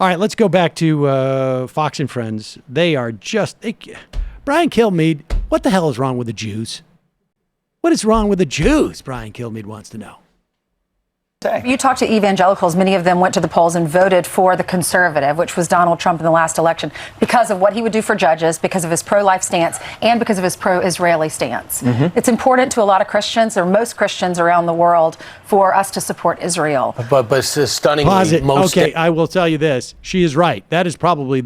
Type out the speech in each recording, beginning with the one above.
All right, let's go back to Fox and Friends. They are Brian Kilmeade, what the hell is wrong with the Jews? What is wrong with the Jews? Brian Kilmeade wants to know. You talked to evangelicals. Many of them went to the polls and voted for the conservative, which was Donald Trump in the last election, because of what he would do for judges, because of his pro-life stance, and because of his pro-Israeli stance. Mm-hmm. It's important to a lot of Christians, or most Christians around the world, for us to support Israel. But stunningly, okay, I will tell you this. She is right. That is probably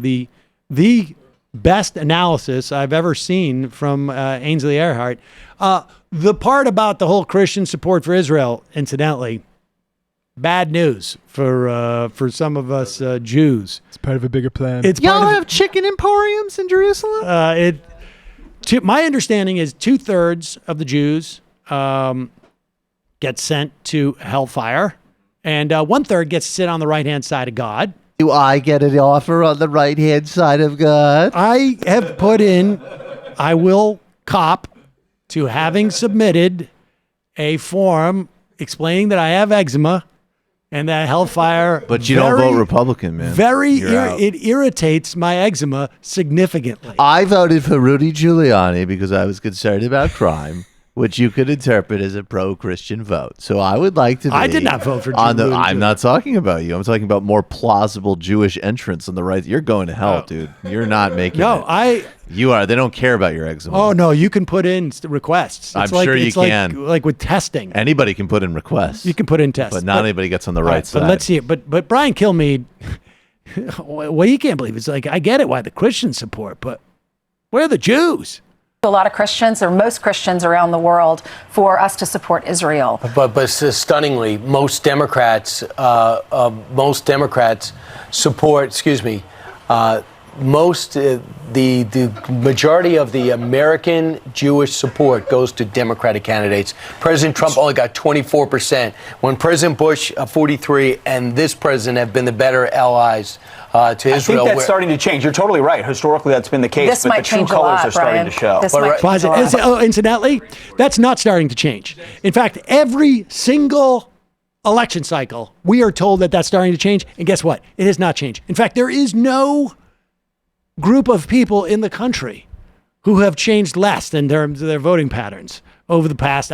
the best analysis I've ever seen from Ainsley Earhardt. The part about the whole Christian support for Israel, incidentally, bad news for some of us Jews. It's part of a bigger plan. Y'all have chicken emporiums in Jerusalem? My understanding is 2/3 of the Jews get sent to hellfire, and 1/3 gets to sit on the right-hand side of God. Do I get an offer on the right-hand side of God? I have I will cop to having submitted a form explaining that I have eczema and that hellfire. But you don't vote Republican, man. It irritates my eczema significantly. I voted for Rudy Giuliani because I was concerned about crime, which you could interpret as a pro-Christian vote. So I would like to be I did not vote for Rudy. I'm not talking about you. I'm talking about more plausible Jewish entrants on the right. You're going to hell, dude. You're not making it. You are. They don't care about your eczema. Oh, no. You can put in requests. I'm sure you can. Like with testing. Anybody can put in requests. You can put in tests. But not anybody gets on the right side. But let's see it. But Brian Kilmeade, well, you can't believe it. It's like, I get it why the Christians support, but where are the Jews? A lot of Christians, or most Christians around the world, for us to support Israel. But stunningly, most Democrats support. The majority of the American Jewish support goes to Democratic candidates. President Trump only got 24%. When President Bush, 43, and this president have been the better allies to Israel. I think that's starting to change. You're totally right. Historically, that's been the case. This but might the true change colors a lot, are starting Brian. to show. Incidentally, that's not starting to change. In fact, every single election cycle, we are told that that's starting to change. And guess what? It has not changed. In fact, there is no group of people in the country who have changed less in terms of their voting patterns over the past,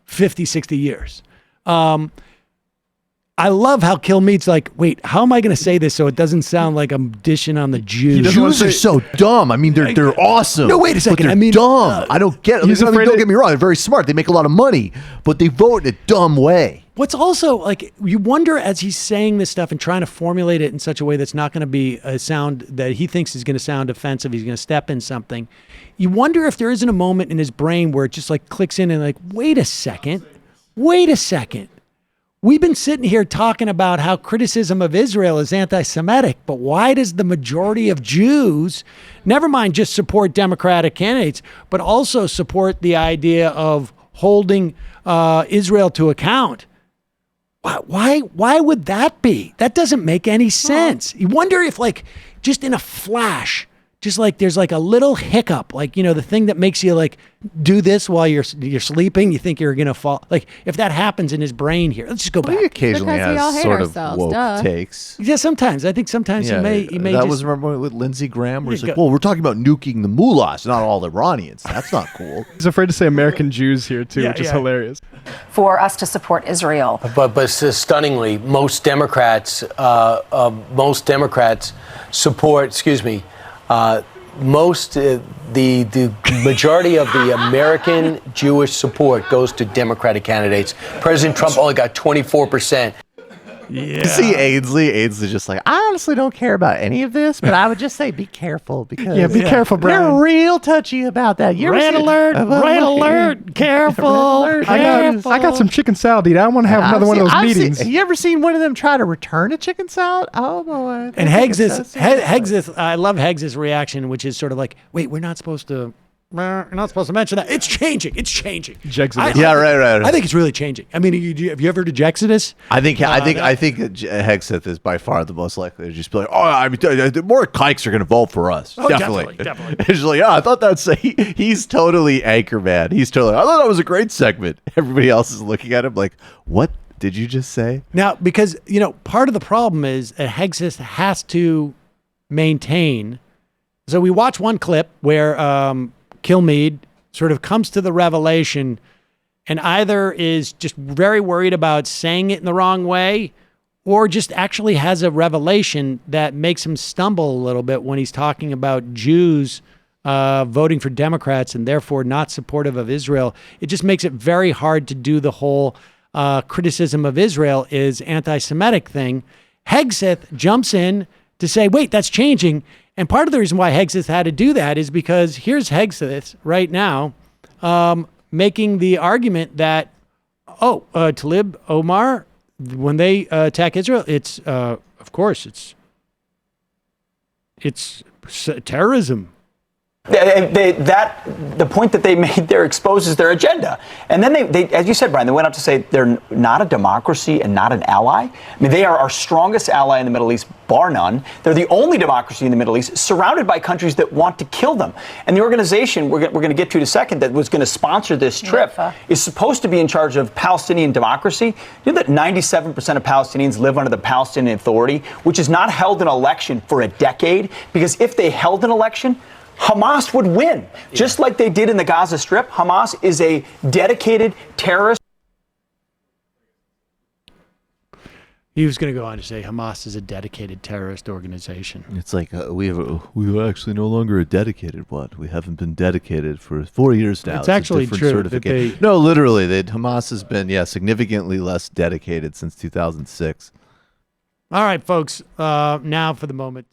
50, 60 years. I love how Kilmeade's like, wait, how am I going to say this so it doesn't sound like I'm dishing on the Jews? Jews are so dumb. I mean, they're awesome. No, wait a second. But they're dumb. I don't get it. Don't get me wrong. They're very smart. They make a lot of money, but they vote in a dumb way. What's also like, you wonder as he's saying this stuff and trying to formulate it in such a way that's not going to be a sound that he thinks is going to sound offensive. He's going to step in something. You wonder if there isn't a moment in his brain where it just like clicks in and like, wait a second. We've been sitting here talking about how criticism of Israel is anti-Semitic, but why does the majority of Jews, never mind just support Democratic candidates, but also support the idea of holding Israel to account? Why would that be? That doesn't make any sense. You wonder if like just in a flash, just like there's like a little hiccup, like, the thing that makes you like do this while you're sleeping. You think you're going to fall. Like if that happens in his brain here, let's just go back. He occasionally has sort of woke takes. Yeah, sometimes. I think sometimes he may that was, remember with Lindsey Graham where he's like, well, we're talking about nuking the mullahs, not all Iranians. That's not cool. He's afraid to say American Jews here too, which is hilarious. For us to support Israel. But stunningly, most Democrats support. The majority of the American Jewish support goes to Democratic candidates. President Trump only got 24%. Yeah. See Ainsley just like, I honestly don't care about any of this, but I would just say be careful because be careful, Brian. They're real touchy about that. Red alert, careful. I got some chicken salad to eat. I don't want to have another one of those meetings. Have you ever seen one of them try to return a chicken salad? Oh boy. And Hegseth, I love Hegseth's reaction, which is sort of like, wait, we're not supposed to mention that. It's changing. Jexodus. I think it's really changing. I mean, have you ever heard of Jexodus? I think Hegseth is by far the most likely to just be like, more kikes are going to vote for us. Oh, definitely. It's like, I thought he's totally Anchorman. I thought that was a great segment. Everybody else is looking at him like, what Did you just say? Now, because, part of the problem is that Hegseth has to maintain. So we watch one clip where Kilmeade sort of comes to the revelation and either is just very worried about saying it in the wrong way or just actually has a revelation that makes him stumble a little bit when he's talking about Jews voting for Democrats and therefore not supportive of Israel. It just makes it very hard to do the whole criticism of Israel is anti-Semitic thing. Hegseth jumps in to say, wait, that's changing. And part of the reason why Hegseth had to do that is because here's Hegseth right now making the argument that, Talib Omar, when they attack Israel, it's, of course, it's terrorism. The point that they made there exposes their agenda. And then they, as you said, Brian, they went up to say they're not a democracy and not an ally. I mean, they are our strongest ally in the Middle East, bar none. They're the only democracy in the Middle East surrounded by countries that want to kill them. And the organization we're going to get to in a second that was going to sponsor this trip is supposed to be in charge of Palestinian democracy. You know that 97% of Palestinians live under the Palestinian Authority, which has not held an election for a decade, because if they held an election, Hamas would win, just like they did in the Gaza Strip. Hamas is a dedicated terrorist. He was going to go on to say Hamas is a dedicated terrorist organization. It's like we are actually no longer a dedicated what? We haven't been dedicated for 4 years now. It's actually true. No, literally, Hamas has been significantly less dedicated since 2006. All right, folks. Now for the moment.